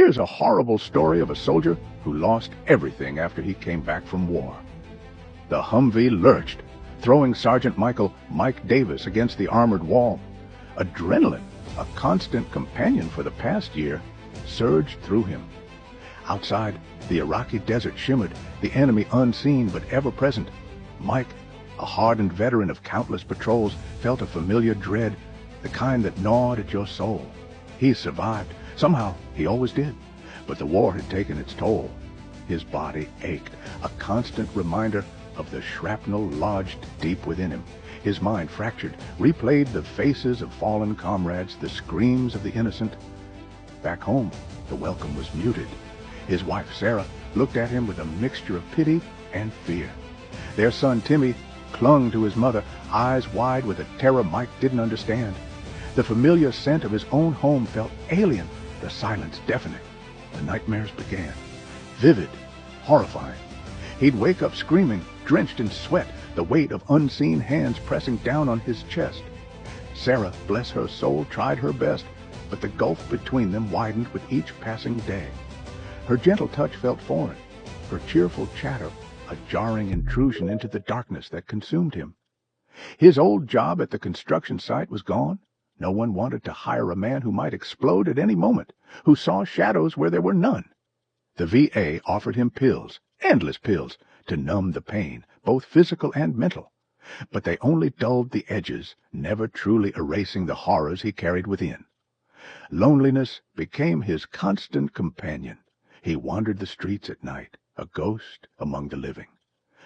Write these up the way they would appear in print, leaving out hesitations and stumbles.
Here's a horrible story of a soldier who lost everything after he came back from war. The Humvee lurched, throwing Sergeant Michael Mike Davis against the armored wall. Adrenaline, a constant companion for the past year, surged through him. Outside, the Iraqi desert shimmered, the enemy unseen but ever present. Mike, a hardened veteran of countless patrols, felt a familiar dread, the kind that gnawed at your soul. He survived. Somehow, he always did. But the war had taken its toll. His body ached, a constant reminder of the shrapnel lodged deep within him. His mind fractured, replayed the faces of fallen comrades, the screams of the innocent. Back home, the welcome was muted. His wife, Sarah, looked at him with a mixture of pity and fear. Their son, Timmy, clung to his mother, eyes wide with a terror Mike didn't understand. The familiar scent of his own home felt alien, the silence deafening. The nightmares began, vivid, horrifying. He'd wake up screaming, drenched in sweat, the weight of unseen hands pressing down on his chest. Sarah, bless her soul, tried her best, but the gulf between them widened with each passing day. Her gentle touch felt foreign, her cheerful chatter a jarring intrusion into the darkness that consumed him. His old job at the construction site was gone. No one wanted to hire a man who might explode at any moment, who saw shadows where there were none. The VA offered him pills, endless pills, to numb the pain, both physical and mental. But they only dulled the edges, never truly erasing the horrors he carried within. Loneliness became his constant companion. He wandered the streets at night, a ghost among the living.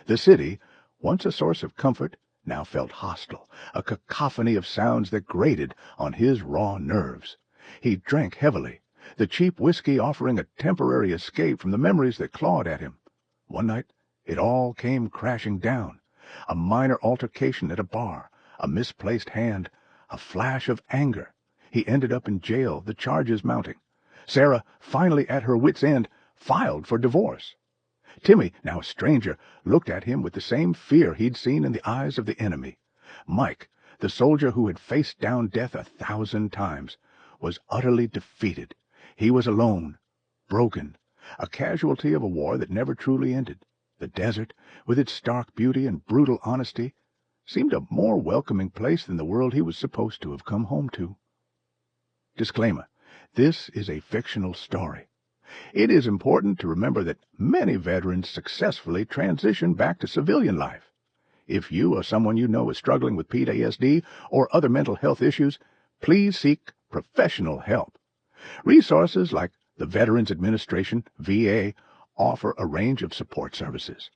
The city, once a source of comfort, now felt hostile, a cacophony of sounds that grated on his raw nerves. He drank heavily, the cheap whiskey offering a temporary escape from the memories that clawed at him. One night, it all came crashing down. A minor altercation at a bar, a misplaced hand, a flash of anger. He ended up in jail, the charges mounting. Sarah, finally at her wit's end, filed for divorce. Timmy, now a stranger, looked at him with the same fear he'd seen in the eyes of the enemy. Mike, the soldier who had faced down death 1,000 times, was utterly defeated. He was alone, broken, a casualty of a war that never truly ended. The desert, with its stark beauty and brutal honesty, seemed a more welcoming place than the world he was supposed to have come home to. Disclaimer: this is a fictional story. It is important to remember that many veterans successfully transition back to civilian life. If you or someone you know is struggling with PTSD or other mental health issues, please seek professional help. Resources like the Veterans Administration, VA, offer a range of support services.